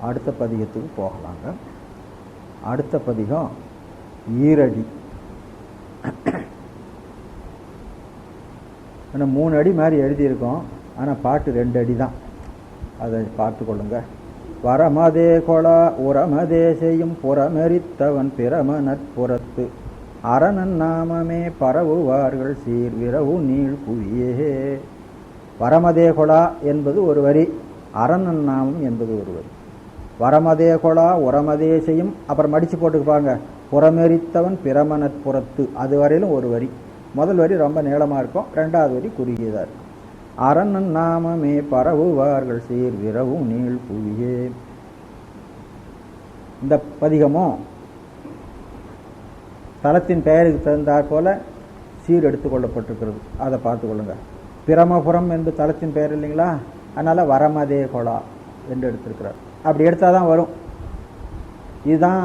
அடுத்த பதிகத்துக்கு போகலாங்க. அடுத்த பதிகம் ஈரடி. 3 அடி மாதிரி எழுதியிருக்கோம், ஆனால் பாட்டு 2 அடி தான். அதை பார்த்து கொள்ளுங்க. வரமதே கொளா உரமதே செய்யும் புறமெரித்தவன் பிரம நற்புறத்து அரணன் நாமமே பரவுவார்கள் சீர் விரவு நீள் புவியே. வரமதே கொளா என்பது ஒரு வரி, அரணன் நாமம் என்பது ஒரு வரி. வரமதே கொளா உரமதே செய்யும், அப்புறம் மடித்து போட்டுக்குப்பாங்க, புறமெரித்தவன் பிரம நற்புறத்து, அது வரையிலும் ஒரு வரி. முதல் வரி ரொம்ப நீளமாக இருக்கும், 2வது வரி குறுகியதாக இருக்கும். அரணன் நாமமே பரவுவார்கள் சீர் விரவு நீள் புவியே. இந்த பதிகமும் தலத்தின் பெயருக்கு தகுந்தாற் போல சீர் எடுத்துக்கொள்ளப்பட்டிருக்கிறது. அதை பார்த்து கொள்ளுங்க. பிரமபுரம் என்று தலத்தின் பெயர் இல்லைங்களா, அதனால வரமதே கொளா என்று எடுத்திருக்கிறார். அப்படி எடுத்தால் தான் வரும். இதுதான்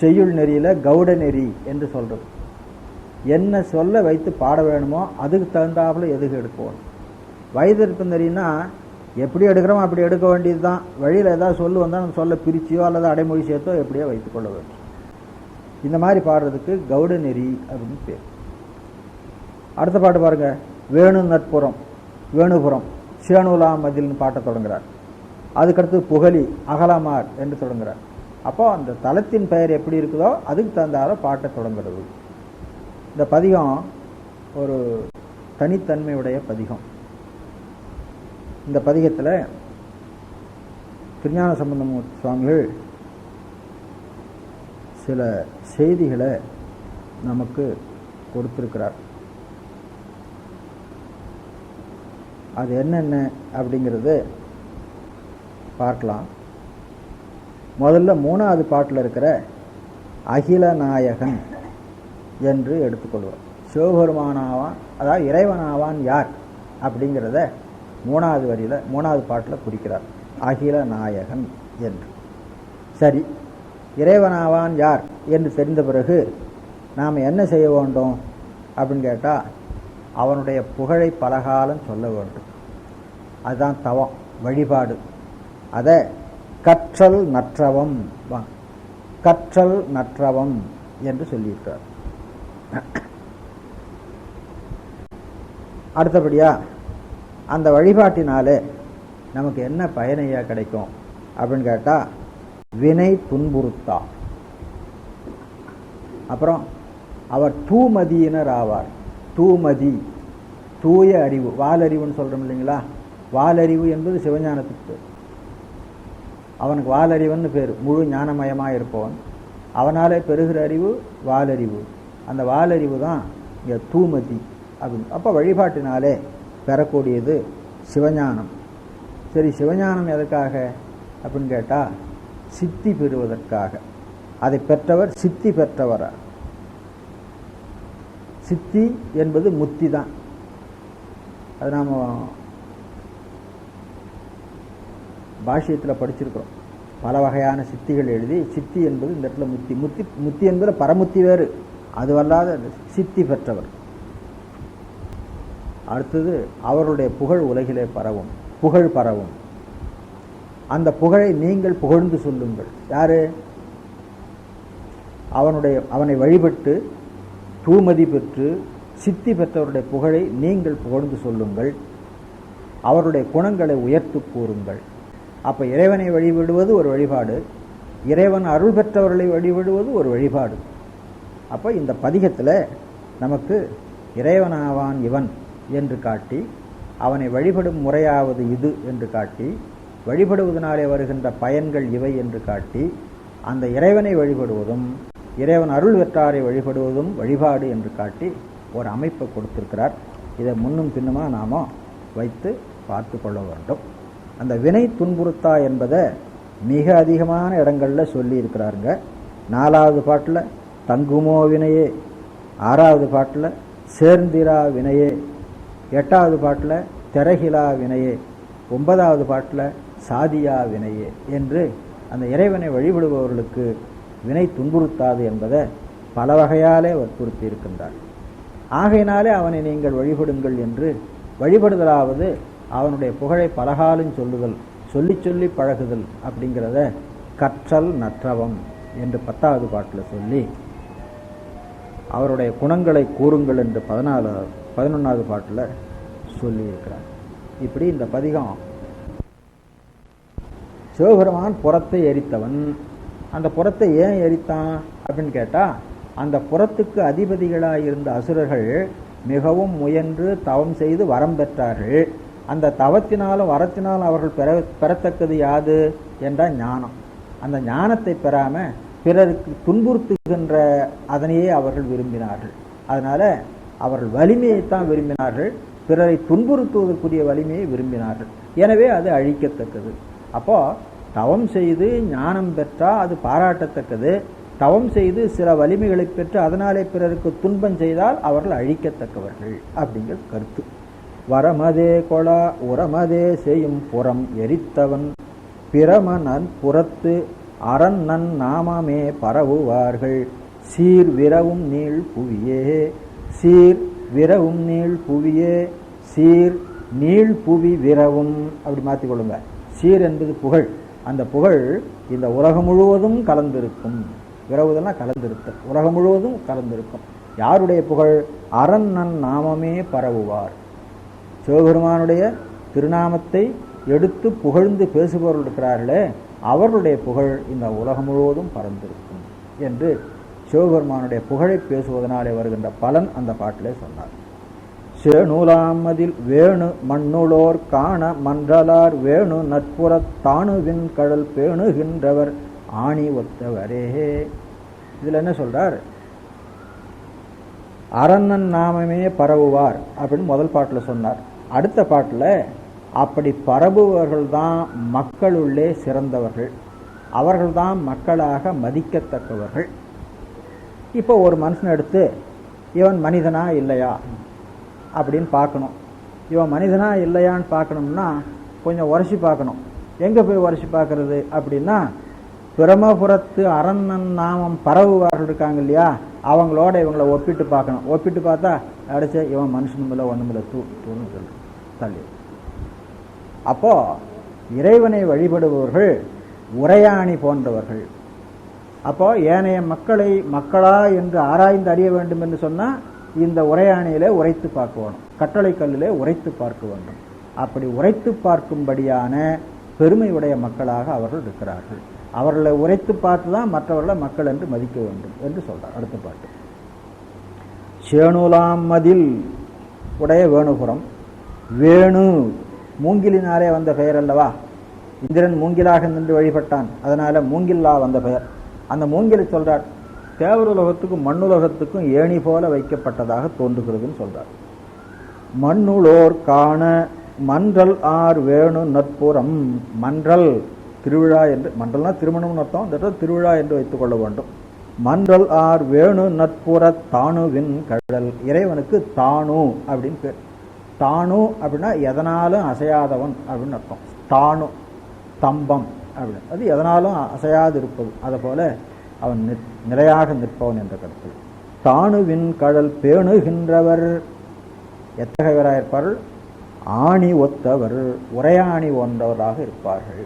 செய்யுள் நெறியில கவுட நெறி என்று சொல்றது. என்ன சொல்ல வைத்து பாட வேணுமோ அதுக்கு தகுந்தாப்புல எதுக்கு எடுக்கணும். வயதிருப்பு நெறின்னா எப்படி எடுக்கிறோமோ அப்படி எடுக்க வேண்டியது தான். வழியில் ஏதாவது சொல்லு வந்தால் நம்ம சொல்ல பிரிச்சியோ அல்லது அடைமொழி சேர்த்தோ எப்படியோ வைத்துக்கொள்ள வேண்டும். இந்த மாதிரி பாடுறதுக்கு கவுட நெறி அப்படின்னு பேர். அடுத்த பாட்டு பாருங்க. வேணு நற்புறம் வேணுபுரம் சேணுலாம் மதில்னு பாட்டை தொடங்குறார். அதுக்கடுத்து புகழி அகலமார் என்று தொடங்குறார். அப்போ அந்த தலத்தின் பெயர் எப்படி இருக்குதோ அதுக்கு தகுந்தால பாட்டை தொடங்குறது. இந்த பதிகம் ஒரு தனித்தன்மையுடைய பதிகம். இந்த பதிகத்தில் திருஞான சம்பந்தமூர்த்தி சுவாமிகள் சில செய்திகளை நமக்கு கொடுத்திருக்கிறார். அது என்னென்ன அப்படிங்கிறது பார்க்கலாம். முதல்ல 3வது பாட்டில் இருக்கிற அகில நாயகன் என்று எடுத்துக்கொள்வார். சிவபெருமானாவான், அதாவது இறைவனாவான் யார் அப்படிங்கிறத 3வது வரியில் 3வது பாட்டில் குறிக்கிறார், அகில நாயகன் என்று. சரி, இறைவனாவான் யார் என்று தெரிந்த பிறகு நாம் என்ன செய்ய வேண்டும் அப்படின்னு கேட்டால் அவனுடைய புகழை பலகாலம் சொல்ல வேண்டும். அதுதான் தவம், வழிபாடு. அதை கற்றல் நற்றவம் கற்றல் நற்றவம் என்று சொல்லியிருக்கிறார். அடுத்தபடியா அந்த வழிபாட்டினாலே நமக்கு என்ன பயனையா கிடைக்கும் அப்படின்னு கேட்டால் வினை துன்புறுத்தா. அப்புறம் அவர் தூமதியினர் ஆவார். தூமதி தூய அறிவு, வாலறிவுன்னு சொல்கிறோம் இல்லைங்களா. வாலறிவு என்பது சிவஞானத்துக்கு பேர். அவனுக்கு வாலறிவன்னு பேர். முழு ஞானமயமாக இருப்பவன். அவனாலே பெறுகிற அறிவு வாலறிவு. அந்த வாலறிவு தான் இங்கே தூமதி அப்படின்னு. அப்போ வழிபாட்டினாலே பெறக்கூடியது சிவஞானம். சரி, சிவஞானம் எதற்காக அப்படின்னு கேட்டால் சித்தி பெறுவதற்காக. அதை பெற்றவர் சித்தி பெற்றவரா. சித்தி என்பது முத்தி தான். அது நாம் பாஷ்யத்தில் படிச்சிருக்கிறோம். பல வகையான சித்திகள் எழுதி சித்தி என்பது இந்த இடத்துல முத்தி. முத்தி முத்தி என்பது பரமுத்தி வேறு, அதுவல்லாத சித்தி பெற்றவர். அடுத்தது அவருடைய புகழ் உலகிலே பரவும், புகழ் பரவும். அந்த புகழை நீங்கள் புகழ்ந்து சொல்லுங்கள். யாரு? அவனை வழிபட்டு தூமதி பெற்று சித்தி பெற்றவருடைய புகழை நீங்கள் புகழ்ந்து சொல்லுங்கள். அவருடைய குணங்களை உயர்த்து கூறுங்கள். அப்போ இறைவனை வழிபடுவது ஒரு வழிபாடு, இறைவன் அருள் பெற்றவர்களை வழிபடுவது ஒரு வழிபாடு. அப்போ இந்த பதிகத்தில் நமக்கு இறைவனாவான் இவன் என்று காட்டி, அவனை வழிபடும் முறையாவது இது என்று காட்டி, வழிபடுவதனாலே வருகின்ற பயன்கள் இவை என்று காட்டி, அந்த இறைவனை வழிபடுவதும் இறைவன் அருள் பெற்றாரை வழிபடுவதும் வழிபாடு என்று காட்டி ஒரு அமைப்பை கொடுத்திருக்கிறார். இதை முன்னும் பின்னுமாக நாம் வைத்து பார்த்து கொள்ள வேண்டும். அந்த வினை துன்புறுத்தா என்பதை மிக அதிகமான இடங்களில் சொல்லி இருக்கிறாருங்க. 4வது பாட்டில் தங்குமோ வினையே, 6வது பாட்டில் சேர்ந்திரா வினையே, 8வது பாட்டில் திரகிலா வினையே, 9வது பாட்டில் சாதியா வினையே என்று அந்த இறைவனை வழிபடுபவர்களுக்கு வினை துன்புறுத்தாது என்பதை பல வகையாலே வற்புறுத்தி இருக்கின்றார். ஆகையினாலே அவனை நீங்கள் வழிபடுங்கள் என்று, வழிபடுதலாவது அவனுடைய புகழை பலகாலும் சொல்லுதல் சொல்லி சொல்லி பழகுதல் அப்படிங்கிறத கற்றல் நற்றவம் என்று 10வது பாட்டில் சொல்லி, அவருடைய குணங்களை கூறுங்கள் என்று 11வது பாட்டில் சொல்லியிருக்கிறார். இப்படி இந்த பதிகம் சிவபெருமான் புறத்தை எரித்தவன். அந்த புறத்தை ஏன் எரித்தான் அப்படின்னு கேட்டால், அந்த புறத்துக்கு அதிபதிகளாக இருந்த அசுரர்கள் மிகவும் முயன்று தவம் செய்து வரம் பெற்றார்கள். அந்த தவத்தினாலும் வரத்தினாலும் அவர்கள் பெறத்தக்கது யாது என்றால் ஞானம். அந்த ஞானத்தை பெறாமல் பிறருக்கு துன்புறுத்துகின்ற அதனையே அவர்கள் விரும்பினார்கள். அதனால் அவர்கள் வலிமையைத்தான் விரும்பினார்கள், பிறரை துன்புறுத்துவதற்குரிய வலிமையை விரும்பினார்கள். எனவே அது அழிக்கத்தக்கது. அப்போ தவம் செய்து ஞானம் பெற்றால் அது பாராட்டத்தக்கது. தவம் செய்து சில வலிமைகளை பெற்று அதனாலே பிறருக்கு துன்பம் செய்தால் அவர்கள் அழிக்கத்தக்கவர்கள் அப்படிங்கிற கருத்து. வரமதே கொளா உரமதே செய்யும் புறம் எரித்தவன் பிரமனன் புறத்து அரண்ணன் நாமமே பரவுவார்கள் சீர் விரவும் நீள் புவியே. சீர் விரவும் நீள் புவியே, சீர் நீள் புவி விரவும் அப்படி மாற்றிக்கொள்ளுங்க. சீர் என்பது புகழ். அந்த புகழ் இந்த உலகம் முழுவதும் கலந்திருக்கும். விரவுதெல்லாம் கலந்திருத்தல், உலகம் முழுவதும் கலந்திருக்கும். யாருடைய புகழ்? அரண்ணன் நாமமே பரவுவார். சிவபெருமானுடைய திருநாமத்தை எடுத்து புகழ்ந்து பேசுபவர்கள் இருக்கிறார்களே, அவர்களுடைய புகழ் இந்த உலகம் முழுவதும் பறந்திருக்கும் என்று சிவபெருமானுடைய புகழை பேசுவதனாலே வருகின்ற பலன் அந்த பாட்டிலே சொன்னார். சேணுலாமதில் வேணு மண்ணுளோர் காண மன்றலார் வேணு நட்புறத் தாணுவின் கடல் பேணுகின்றவர் ஆணி ஒத்தவரே. இதில் என்ன சொல்றார்? அரண்ணன் நாமமே பரவுவார் அப்படின்னு முதல் பாட்டில் சொன்னார். அடுத்த பாட்டில் அப்படி பரவுபவர்கள்தான் மக்களுள்ளே சிறந்தவர்கள், அவர்கள்தான் மக்களாக மதிக்கத்தக்கவர்கள். இப்போ ஒரு மனுஷனை எடுத்து இவன் மனிதனா இல்லையா அப்படின்னு பார்க்கணும். இவன் மனிதனா இல்லையான்னு பார்க்கணும்னா கொஞ்சம் உரசி பார்க்கணும். எங்கே போய் உரசி பார்க்கறது அப்படின்னா, பிரமபுரத்து அரண்ணன் நாமம் பரவுவார்கள் இருக்காங்க இல்லையா, அவங்களோட இவங்களை ஒப்பிட்டு பார்க்கணும். ஒப்பிட்டு பார்த்தா அடிச்ச இவன் மனுஷனும் இல்லை ஒன்றும் இல்லை தூன்னு சொல்லு தள்ளி. அப்போ இறைவனை வழிபடுபவர்கள் உரையாணி போன்றவர்கள். அப்போ ஏனைய மக்களை மக்களா என்று ஆராய்ந்து அறிய வேண்டும் என்று சொன்னால் இந்த உரையாணியிலே உரைத்து பார்க்க வேண்டும், கட்டளை கல்லிலே உரைத்து பார்க்க வேண்டும். அப்படி உரைத்து பார்க்கும்படியான பெருமையுடைய மக்களாக அவர்கள் இருக்கிறார்கள். அவர்களை உரைத்து பார்த்து தான் மற்றவர்களை மக்கள் என்று மதிக்க வேண்டும் என்று சொல்றார். அடுத்த பாட்டு. சேணுலாம் மதில் உடைய வேணுபுரம். வேணு மூங்கிலினாலே வந்த பெயர் அல்லவா. இந்திரன் மூங்கிலாக நின்று வழிபட்டான், அதனால மூங்கில்லா வந்த பெயர். அந்த மூங்கிலை சொல்றார், தேவருலகத்துக்கும் மண்ணுலகத்துக்கும் ஏணி போல வைக்கப்பட்டதாக தோன்றுகிறதுன்னு சொல்றார். மண்ணுளோர் காண மன்றல் ஆர் வேணு நட்புறம். மன்றல் திருவிழா என்று, மன்றல்னா திருமணம்னு அர்த்தம், இந்த திருவிழா என்று வைத்துக் கொள்ள வேண்டும். மன்றல் ஆர் வேணு நட்புற தாணுவின் கடல். இறைவனுக்கு தாணு அப்படின்னு பேர். தாணு அப்படின்னா எதனாலும் அசையாதவன் அப்படின்னு அர்த்தம். தாணு தம்பம் அப்படின்னு, அது எதனாலும் அசையாது இருப்பது. அதை போல அவன் நிலையாக நிற்பவன் என்ற கருத்து. தாணுவின் கடல் பேணுகின்றவர் எத்தகையவராக இருப்பார்கள்? ஆணி ஒத்தவர், உரையாணி போன்றவராக இருப்பார்கள்.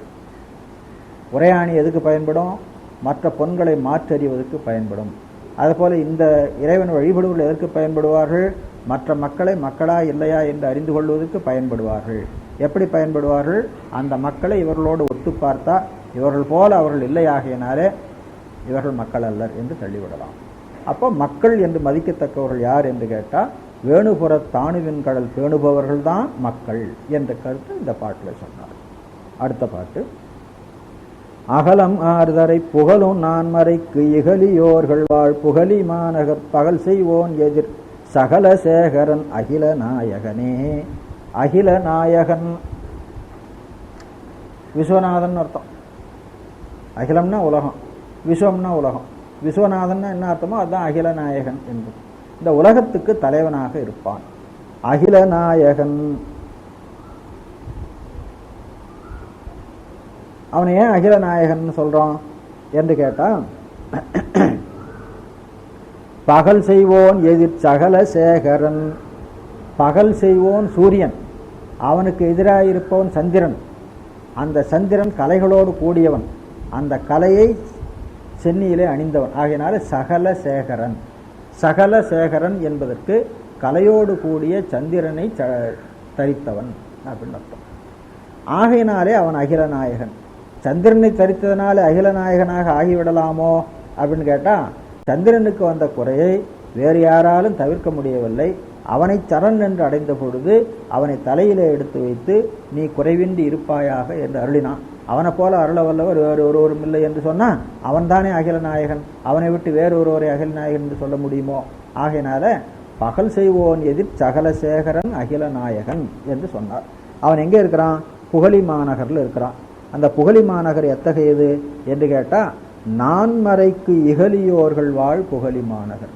உரையாணி எதுக்கு பயன்படும்? மற்ற பொன்களை மாற்றறிவதற்கு பயன்படும். அதுபோல இந்த இறைவன் வழிபடுவர்கள் எதற்கு பயன்படுவார்கள்? மற்ற மக்களை மக்களா இல்லையா என்று அறிந்து கொள்வதற்கு பயன்படுவார்கள். எப்படி பயன்படுவார்கள்? அந்த மக்களை இவர்களோடு ஒத்து பார்த்தா இவர்கள் போல அவர்கள் இல்லையாகினாலே இவர்கள் மக்கள் அல்லர் என்று தள்ளிவிடலாம். அப்போ மக்கள் என்று மதிக்கத்தக்கவர்கள் யார் என்று கேட்டால், வேணுபுற தாணுவின் கடல் பேணுபவர்கள் தான் மக்கள் என்ற கருத்து இந்த பாட்டில் சொன்னார். அடுத்த பாட்டு. அகலம் ஆறுதரை புகழும் நான்மறைக்கு இகலியோர்கள் வாழ் புகழி மாநகர் பகல் செய்வோன் எதிர் சகல சேகரன் அகில நாயகனே. அகில நாயகன் விஸ்வநாதன் அர்த்தம். அகிலம்னா உலகம், விஸ்வம்னா உலகம். விஸ்வநாதன் என்ன அர்த்தமோ அதுதான் அகில நாயகன் என்பது. இந்த உலகத்துக்கு தலைவனாக இருப்பான் அகில நாயகன். அவனை ஏன் அகில நாயகன் சொல்றோம் என்று கேட்டால், பகல் செய்வோன் எதிர் சகல சேகரன். பகல் செய்வோன் சூரியன், அவனுக்கு எதிராக இருப்பவன் சந்திரன். அந்த சந்திரன் கலைகளோடு கூடியவன், அந்த கலையை சென்னியிலே அணிந்தவன். ஆகையினால சகல சேகரன். சகல சேகரன் என்பதற்கு கலையோடு கூடிய சந்திரனை தரித்தவன் அப்படின்னு அர்த்தம். ஆகையினாலே அவன் அகிலநாயகன். சந்திரனை தரித்ததனால அகிலநாயகனாக ஆகிவிடலாமோ அப்படின்னு கேட்டால், சந்திரனுக்கு வந்த குறையை வேறு யாராலும் தவிர்க்க முடியவில்லை. அவனை சரண் என்று அடைந்த பொழுது அவனை தலையிலே எடுத்து வைத்து நீ குறைவின்றி இருப்பாயாக என்று அருளினான். அவனை போல அருள வல்லவர் வேறு ஒருவரும் இல்லை என்று சொன்னால் அவன்தானே அகிலநாயகன். அவனை விட்டு வேறு ஒருவரை அகிலநாயகன் என்று சொல்ல முடியுமோ? ஆகையினால பகல் செய்வோன் எதிர் சகல சேகரன் அகிலநாயகன் என்று சொன்னார். அவன் எங்கே இருக்கிறான்? புகழி மாநகரில் இருக்கிறான். அந்த புகழி மாநகர் எத்தகையது என்று கேட்டால், நான்மறைக்கு இகலியோர்கள் வாழ் புகழி மாநகர்.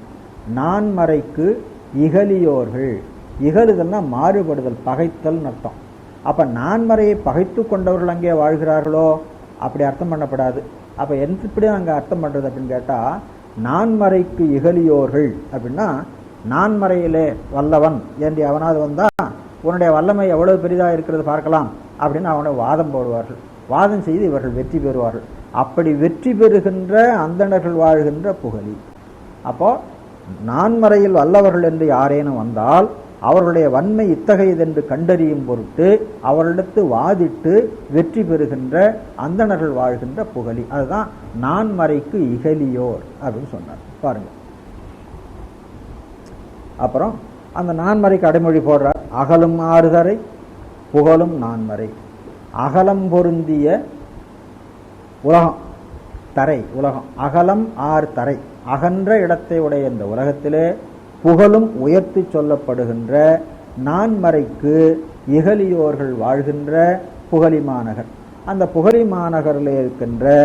நான்மறைக்கு இகலியோர்கள், இகழுதல்னா மாறுபடுதல், பகைத்தல் அர்த்தம். அப்போ நான்மறையை பகைத்து கொண்டவர்கள் அங்கே வாழ்கிறார்களோ? அப்படி அர்த்தம் பண்ணப்படாது. அப்போ எப்படி அங்கே அர்த்தம் பண்ணுறது அப்படின்னு கேட்டால், நான்மறைக்கு இகலியோர்கள் அப்படின்னா, நான்மறையிலே வல்லவன் என்று அவனாவது வந்தால் உன்னுடைய வல்லமை எவ்வளவு பெரிதாக இருக்கிறது பார்க்கலாம் அப்படின்னு அவனை வாதம் போடுவார்கள். வாதம் செய்து இவர்கள் வெற்றி பெறுவார்கள். அப்படி வெற்றி பெறுகின்ற அந்தணர்கள் வாழ்கின்ற புகழி. அப்போ நான்மறையில் வல்லவர்கள் என்று யாரேனும் வந்தால் அவர்களுடைய வன்மை இத்தகையதென்று கண்டறியும் பொருட்டு அவர்களிடத்து வாதிட்டு வெற்றி பெறுகின்ற அந்தணர்கள் வாழ்கின்ற புகழி. அதுதான் நான்மறைக்கு இகலியோர் அப்படின்னு சொன்னார். பாருங்க. அப்புறம் அந்த நான்மறைக்கு அடைமொழி போடுறார். அகலும் ஆறுதரை புகழும் நான்மறை. அகலம் பொருந்திய உலகம், தரை உலகம். அகலம் ஆறு தரை, அகன்ற இடத்தை உடைய இந்த உலகத்திலே புகழும் உயர்த்தி சொல்லப்படுகின்ற நான்மறைக்கு இகலியோர்கள் வாழ்கின்ற புகழி மாநகர். அந்த புகழி மாநகரில் இருக்கின்ற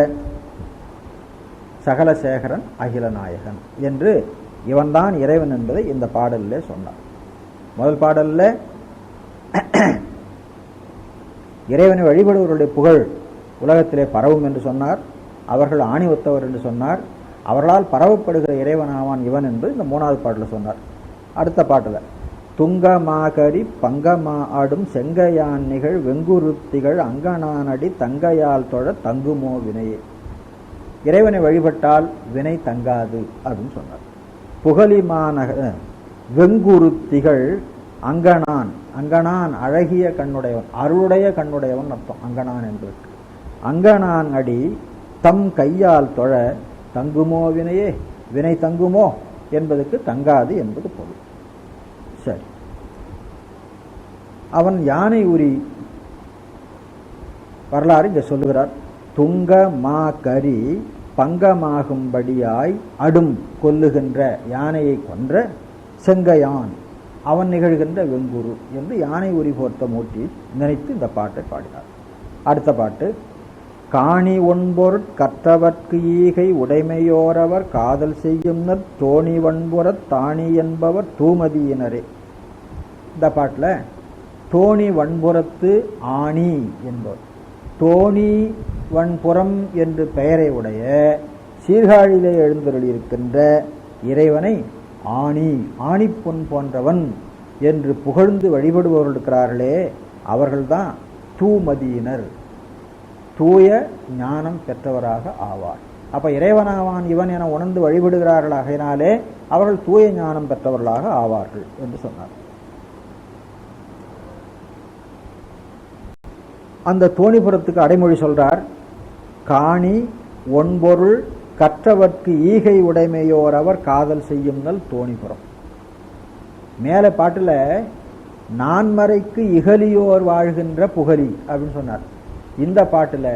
சகலசேகரன் அகிலநாயகன் என்று இவன்தான் இறைவன் என்பதை இந்த பாடலிலே சொன்னார். முதல் பாடலில் இறைவனை வழிபடுவர்களுடைய புகழ் உலகத்திலே பரவும் என்று சொன்னார். அவர்கள் ஆணி ஒத்தவர் என்று சொன்னார். அவர்களால் பரவப்படுகிற இறைவனாவான் இவன் என்று இந்த மூணாவது பாட்டில் சொன்னார். அடுத்த பாட்டில் துங்கமாகரி பங்கமா ஆடும் செங்கையான் நிகழ் வெங்குருத்திகள் அங்கனானடி தங்கையால் தொழ தங்குமோ வினையே. இறைவனை வழிபட்டால் வினை தங்காது அப்படின்னு சொன்னார். புகழிமாநகர் வெங்குருத்திகள் அங்கனான். அங்கனான் அழகிய கண்ணுடையவன், அருளுடைய கண்ணுடையவன் அர்த்தம் அங்கனான் என்பதற்கு. அங்கனான் அடி தம் கையால் தொழ தங்குமோ வினையே. வினை தங்குமோ என்பதற்கு தங்காது என்பது பொருள். சரி, அவன் யானை உரி வரலாறு இங்கே சொல்லுகிறார். துங்க மா கரி பங்கமாகும்படியாய் அடும் கொல்லுகின்ற யானையை கொன்ற செங்கையான் அவன் நிகழ்கின்ற வெங்குரு என்று யானை உரி போர்த்த மூட்டி நினைத்து இந்த பாட்டை பாடினார். அடுத்த பாட்டு காணி ஒன்பொருட் கற்றவர்க்கு ஈகை உடைமையோரவர் காதல் செய்யும்னர் தோணி வன்புறத் தாணி என்பவர் தூமதியினரே. இந்த பாட்டில் தோணி வன்புறத்து ஆணி என்பவர், தோணி வன்புறம் என்று பெயரை உடைய சீர்காழியிலே எழுந்தருளியிருக்கின்ற இறைவனை ஆணி, ஆணிப்பொன் போன்றவன் என்று புகழ்ந்து வழிபடுபவர்கள் இருக்கிறார்களே, அவர்கள்தான் தூமதியினர், தூய ஞானம் பெற்றவராக ஆவார். அப்ப இறைவனாவான் இவன் என உணர்ந்து வழிபடுகிறார்கள். ஆகையினாலே அவர்கள் தூய ஞானம் பெற்றவர்களாக ஆவார்கள் என்று சொன்னார். அந்த தோணிபுரத்துக்கு அடைமொழி சொல்றார். காணி ஒன்பொருள் கற்றவர்க்கு ஈகை உடைமையோர் அவர் காதல் செய்யுங்கள் தோணிபுரம். மேலே பாட்டில் நான்மறைக்கு இகலியோர் வாழ்கின்ற புகழி அப்படின்னு சொன்னார். இந்த பாட்டில்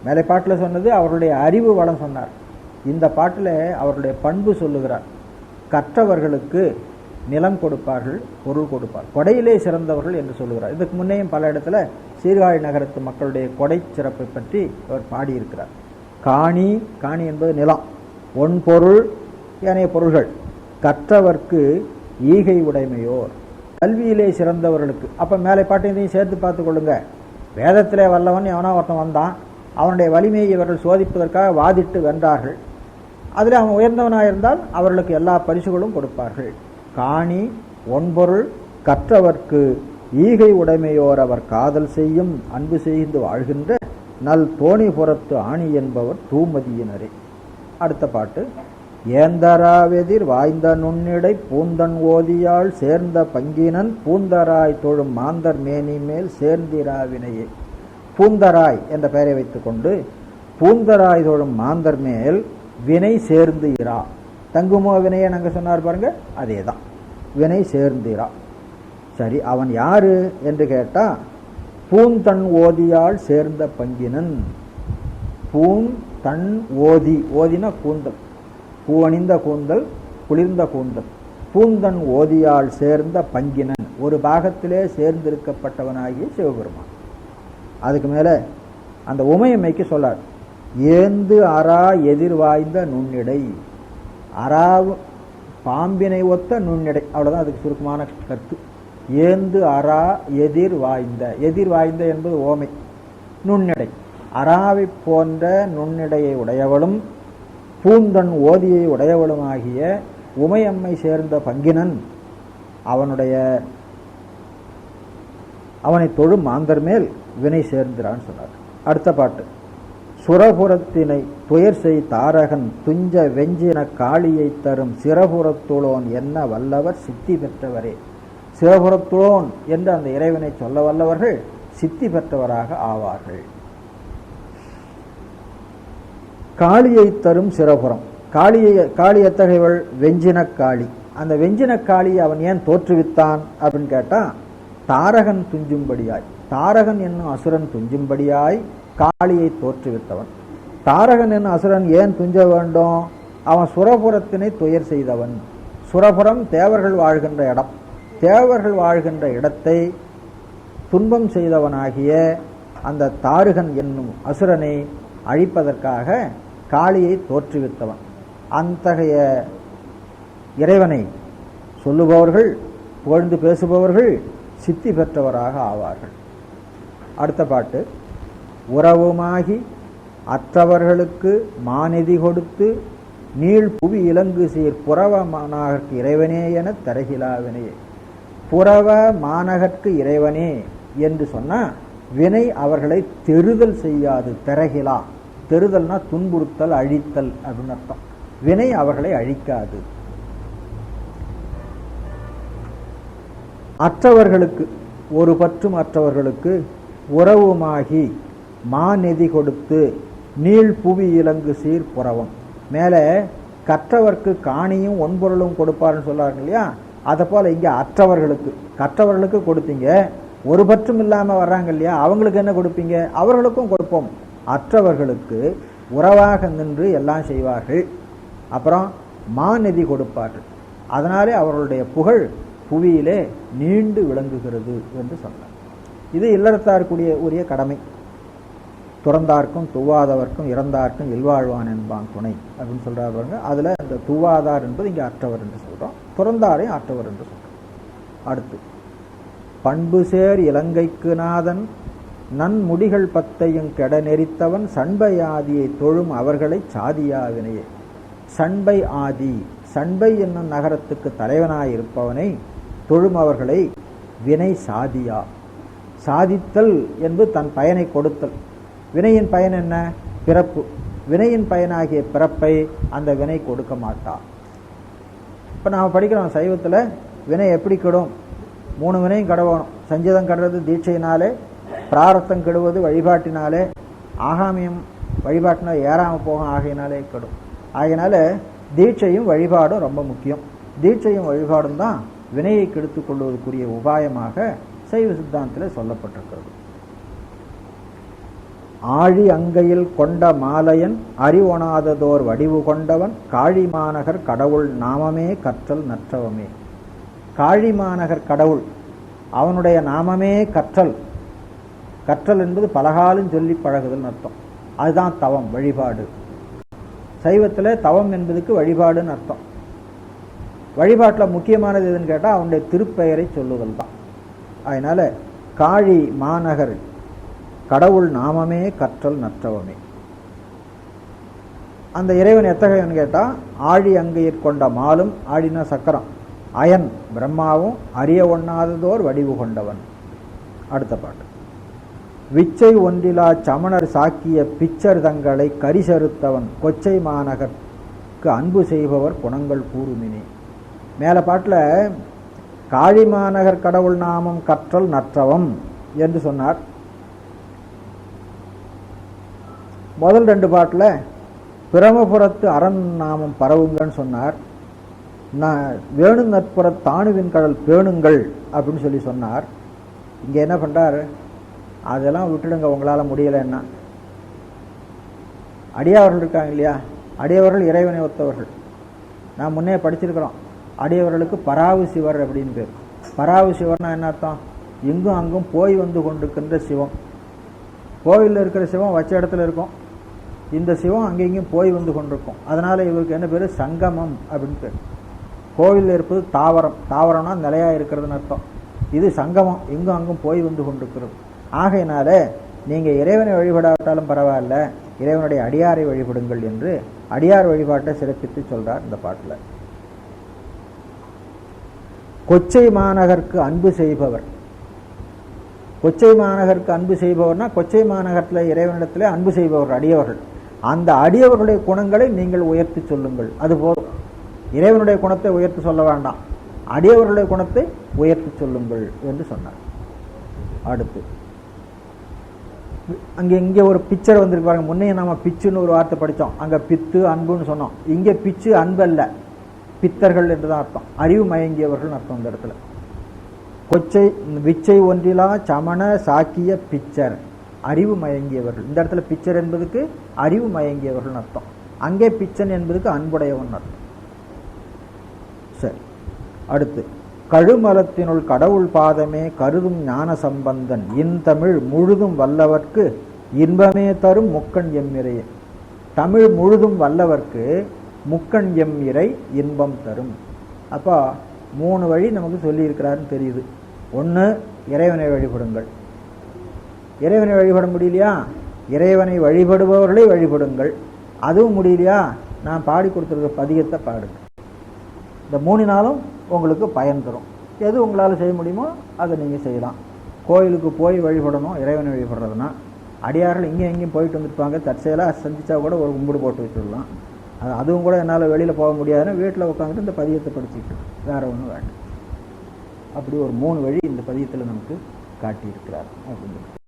மேலே பாட்டில் சொன்னது அவருடைய அறிவு வளம் சொன்னார். இந்த பாட்டில் அவருடைய பண்பு சொல்லுகிறார். கற்றவர்களுக்கு நிலம் கொடுப்பார்கள், பொருள் கொடுப்பார், கொடையிலே சிறந்தவர்கள் என்று சொல்லுகிறார். இதுக்கு முன்னையும் பல இடத்துல சீர்காழி நகரத்து மக்களுடைய கொடை சிறப்பை பற்றி அவர் பாடியிருக்கிறார். காணி, காணி என்பது நிலம், ஒன் பொருள் ஏனைய பொருள்கள், கற்றவர்க்கு ஈகை உடைமையோர் கல்வியிலே சிறந்தவர்களுக்கு. அப்போ மேலே பாட்டையும் சேர்த்து பார்த்து கொள்ளுங்க. வேதத்திலே வல்லவன் எவனா ஒருத்தன் வந்தான், அவனுடைய வலிமையை இவர்கள் சோதிப்பதற்காக வாதிட்டு வென்றார்கள். அதில் அவன் உயர்ந்தவனாக இருந்தால் அவர்களுக்கு எல்லா பரிசுகளும் கொடுப்பார்கள். காணி ஒன்பொருள் கற்றவர்க்கு ஈகை உடைமையோர் அவர் காதல் செய்யும் அன்பு செய்து வாழ்கின்ற நல் தோணிபுறத்து ஆணி என்பவர் தூமதியினரே. அடுத்த பாட்டு. ஏந்தராவெதிர் வாய்ந்த நுண்ணிடை பூந்தன் ஓதியால் சேர்ந்த பங்கினன் பூந்தராய் தொழும் மாந்தர் மேனி மேல் சேர்ந்திராவினையே. பூந்தராய் என்ற பெயரை வைத்துக்கொண்டு பூந்தராய் தொழும் மாந்தர் மேல் வினை சேர்ந்து இரா. தங்குமோ வினையை நாங்கள் சொன்னார் பாருங்க, அதே தான், வினை சேர்ந்திரா. சரி, அவன் யாரு என்று கேட்டா, பூந்தன் ஓதியால் சேர்ந்த பங்கினன். பூன் தன் ஓதி, ஓதினா கூந்தல், பூ அணிந்த கூந்தல், குளிர்ந்த கூந்தல். பூந்தன் ஓதியால் சேர்ந்த பங்கினன், ஒரு பாகத்திலே சேர்ந்திருக்கப்பட்டவனாகிய சிவபெருமான். அதுக்கு மேல அந்த உமையம்மைக்கு சொல்லார், ஏந்து அரா எதிர் வாய்ந்த நுண்ணிடை. அரா பாம்பினை ஒத்த நுண்ணிடை, அவ்வளவுதான் அதுக்கு சுருக்கமான கருத்து. ஏந்து அரா எதிர் வாய்ந்த, எதிர் வாய்ந்த என்பது ஓமை, நுண்ணிடை. அராவை போன்ற நுண்ணிடையை உடையவளும் பூந்தன் ஓதியை உடையவளுமாகிய உமையம்மை சேர்ந்த பங்கினன் அவனை தொழும் மாந்தர் மேல் வினை சேர்ந்திரான்னு சொன்னார். அடுத்த பாட்டு. சுரபுரத்தினை துயர் செய் தாரகன் துஞ்ச வெஞ்சின காளியை தரும் சிரபுரத்துளோன் என்ன வல்லவர் சித்தி பெற்றவரே. சிரபுரத்துளோன் என்று அந்த இறைவனை சொல்ல வல்லவர்கள் சித்தி பெற்றவராக ஆவார்கள். காளியை தரும் சிரபுரம். காளி எத்தகையவள்? வெஞ்சின காளி. அந்த வெஞ்சின காளியை அவன் ஏன் தோற்றுவித்தான் அப்படின்னு கேட்டா, தாரகன் துஞ்சும்படியாய், தாரகன் என்னும் அசுரன் துஞ்சும்படியாய் காளியை தோற்றுவித்தவன். தாரகன் என்னும் அசுரன் ஏன் துஞ்ச வேண்டும்? அவன் சுரபுரத்தினை துயர் செய்தவன். சுரபுரம் தேவர்கள் வாழ்கின்ற இடம். தேவர்கள் வாழ்கின்ற இடத்தை துன்பம் செய்தவனாகிய அந்த தாரகன் என்னும் அசுரனை அழிப்பதற்காக காளியை தோற்றுவித்தவன். அத்தகைய இறைவனை சொல்லுபவர்கள், புகழ்ந்து பேசுபவர்கள் சித்தி பெற்றவராக ஆவார்கள். அடுத்த பாட்டு. உறவுமாகி அற்றவர்களுக்கு மாநிதி கொடுத்து நீள் புவி இலங்கு சீர் புறவ மாநகர்க்கு இறைவனே என தரகிலாவினையே. புறவ மாநகர்க்கு இறைவனே என்று சொன்னா வினை அவர்களை தெருதல் செய்யாது. தரகிலா, தெருதல்னா துன்புறுத்தல், அழித்தல் அப்படின்னு அர்த்தம். வினை அவர்களை அழிக்காது. அற்றவர்களுக்கு, ஒரு பற்றும் அற்றவர்களுக்கு உறவுமாகி மாநிதி கொடுத்து நீள் புவி இலங்கு சீர் புறவம். மேலே கற்றவர்க்கு காணியும் ஒன்பொருளும் கொடுப்பாருன்னு சொல்றாங்க இல்லையா, அதை போல இங்க அற்றவர்களுக்கு, கற்றவர்களுக்கு கொடுத்தீங்க, ஒரு பற்றும் இல்லாம வர்றாங்க இல்லையா, அவங்களுக்கு என்ன கொடுப்பீங்க? அவர்களுக்கும் கொடுப்போம். அற்றவர்களுக்கு உறவாக நின்று எல்லாம் செய்வார்கள். அப்புறம் மாநிதி கொடுப்பார்கள். அதனாலே அவர்களுடைய புகழ் புவியிலே நீண்டு விளங்குகிறது என்று சொன்னார். இது இல்லறத்தாருக்குரிய உரிய கடமை. துறந்தார்க்கும் துவாதவர்க்கும் இறந்தார்க்கும் இல்வாழ்வான் என்பான் துணை அப்படின்னு சொல்றாங்க. அதுல இந்த துவாதார் என்பது இங்க அற்றவர் என்று சொல்றோம், துறந்தாரையும் அற்றவர் என்று சொல்றோம். அடுத்து. பண்பு சேர் இலங்கைக்கு நாதன் நன்முடிகள் பத்தையும் கெட நெறித்தவன் சண்பை ஆதியை தொழும் அவர்களை சாதியாவினையே. சண்பை ஆதி, சண்பை என்னும் நகரத்துக்கு தலைவனாயிருப்பவனை தொழும் அவர்களை வினை சாதியா. சாதித்தல் என்பது தன் பயனை கொடுத்தல். வினையின் பயன் என்ன? பிறப்பு. வினையின் பயனாகிய பிறப்பை அந்த வினை கொடுக்க மாட்டா. இப்ப நாம படிக்கிறோம் சைவத்துல வினை எப்படி கெடும்? 3 வினையும் கடவணும். சஞ்சிதம் கடுறது தீட்சையினாலே, பிராரத்தம் கெடுவது வழிபாட்டினாலே, ஆகாமியம் வழிபாட்டினால ஏறாம போகும் ஆகையினாலே கெடும். ஆகையினால தீட்சையும் வழிபாடும் ரொம்ப முக்கியம். தீட்சையும் வழிபாடும் தான் வினையை கெடுத்துக் கொள்வதற்குரிய உபாயமாக சைவ சித்தாந்தத்தில் சொல்லப்பட்டிருக்கிறது. ஆழி அங்கையில் கொண்ட மாலையன் அறிவொணாததோர் வடிவு கொண்டவன் காழி மாநகர் கடவுள் நாமமே கற்றல் நற்றவமே. காழி மாநகர் கடவுள், அவனுடைய நாமமே கற்றல். கற்றல் என்பது பலகாலம் சொல்லி பழகுதல் அர்த்தம். அதுதான் தவம், வழிபாடு. சைவத்தில் தவம் என்பதுக்கு வழிபாடுன்னு அர்த்தம். வழிபாட்டில் முக்கியமானது எதுன்னு கேட்டால் அவனுடைய திருப்பெயரை சொல்லுதல் தான். அதனால காழி மாநகர் கடவுள் நாமமே கற்றல் நற்றவமே. அந்த இறைவன் எத்தகையவன் கேட்டா, ஆழி அங்கையிற் கொண்ட மாலும், ஆழினா சக்கரம், அயன் பிரம்மாவும் அறிய ஒண்ணாததோர் வடிவு கொண்டவன். அடுத்த பாட்டு. விச்சை ஒன்றிலா சமணர் சாக்கிய பிச்சர் தங்களை கரிசறுத்தவன் கொச்சை மாநகர்க்கு அன்பு செய்பவர் குணங்கள் கூறுமினே. மேல பாட்டில் காழி மாநகர் கடவுள் நாமம் கற்றல் நற்றவம் என்று சொன்னார். முதல் 2 பாட்டில் பிரமபுரத்து அரண் நாமம் பரவுங்கன்னு சொன்னார். வேணு நட்புற தாணுவின் கடல் பேணுங்கள் அப்படின்னு சொல்லி சொன்னார். இங்கே என்ன பண்ணுறார், அதெல்லாம் விட்டுடுங்க உங்களால் முடியலைன்னா. அடியவர்கள் இருக்காங்க இல்லையா, அடியவர்கள் இறைவனை ஒத்தவர்கள். நான் முன்னே படிச்சிருக்கிறோம், அடியவர்களுக்கு பராவு சிவர் அப்படின்னு பேர். பராவு சிவர்னா என்ன அர்த்தம்? இங்கும் அங்கும் போய் வந்து கொண்டிருக்கின்ற சிவம். கோவிலில் இருக்கிற சிவம் வச்ச இடத்துல இருக்கும், இந்த சிவம் அங்கேயும் போய் வந்து கொண்டிருக்கும். அதனால் இவருக்கு என்ன பேர்? சங்கமம் அப்படின்னு பேர். கோவிலில் இருப்பது தாவரம், தாவரம்னா நிலையாக இருக்கிறதுன்னு அர்த்தம். இது சங்கமம், இங்கும் அங்கும் போய் வந்து கொண்டிருக்கிறது. ஆகையினால நீங்கள் இறைவனை வழிபடாவிட்டாலும் பரவாயில்ல, இறைவனுடைய அடியாரை வழிபடுங்கள் என்று அடியார் வழிபாட்டை சிறப்பித்து சொல்கிறார் இந்த பாட்டில். கொச்சை மாநகருக்கு அன்பு செய்பவர். கொச்சை மாநகருக்கு அன்பு செய்பவர்னா கொச்சை மாநகரத்தில் இறைவனிடத்தில் அன்பு செய்பவர் அடியவர்கள். அந்த அடியவர்களுடைய குணங்களை நீங்கள் உயர்த்தி சொல்லுங்கள். அதுபோல் இறைவனுடைய குணத்தை உயர்த்தி சொல்ல வேண்டாம், அடியவர்களுடைய குணத்தை உயர்த்தி சொல்லுங்கள் என்று சொன்னார். அடுத்து இங்கே ஒரு பிக்சர் வந்திருக்கு பாருங்க. முன்னே நம்ம பிச்சுன்னு ஒரு வார்த்தை படித்தோம், அங்கே பித்து அன்புன்னு சொன்னோம். இங்கே பிச்சு அன்பல்ல, பித்தர்கள் என்று தான் அர்த்தம், அறிவு மயங்கியவர்கள் அர்த்தம். இந்த இடத்துல கொச்சை விச்சை ஒன்றிலா சமண சாக்கிய பிச்சர், அறிவு மயங்கியவர்கள். இந்த இடத்துல பிச்சர் என்பதுக்கு அறிவு மயங்கியவர்கள் அர்த்தம், அங்கே பிச்சன் என்பதுக்கு அன்புடையவன் அர்த்தம். சரி, அடுத்து கழுமலத்தினுள் கடவுள் பாதமே கருதும் ஞான சம்பந்தன் இன்தமிழ் முழுதும் வல்லவர்க்கு இன்பமே தரும் முக்கண் எம்மிரையே. தமிழ் முழுதும் வல்லவர்க்கு முக்கண் எம்மிரை இன்பம் தரும். அப்போ 3 வழி நமக்கு சொல்லியிருக்கிறாருன்னு தெரியுது. ஒன்று, இறைவனை வழிபடுங்கள். இறைவனை வழிபட முடியலையா, இறைவனை வழிபடுபவர்களை வழிபடுங்கள். அதுவும் முடியலையா, நான் பாடி கொடுத்துருக்க பதிகத்தை பாடுங்க. இந்த 3 நாளும் உங்களுக்கு பயன் தரும். எது உங்களால் செய்ய முடியுமோ அதை நீங்கள் செய்யலாம். கோயிலுக்கு போய் வழிபடணும், இறைவனை வழிபடுறதுனா அடியார்கள் இங்கேயும் எங்கேயும் போயிட்டு வந்துருப்பாங்க, தற்செயலாக சந்திச்சா கூட ஒரு கும்பிடு போட்டு வச்சுடலாம். அதுவும் கூட என்னால் வெளியில் போக முடியாதுன்னு வீட்டில் உட்காந்துட்டு இந்த பதியத்தை படிச்சுக்கிட்டு வேறு ஒன்றும் வேண்டாம். அப்படி ஒரு 3 வழி இந்த பதியத்தில் நமக்கு காட்டியிருக்கிறார் அப்படின்னு.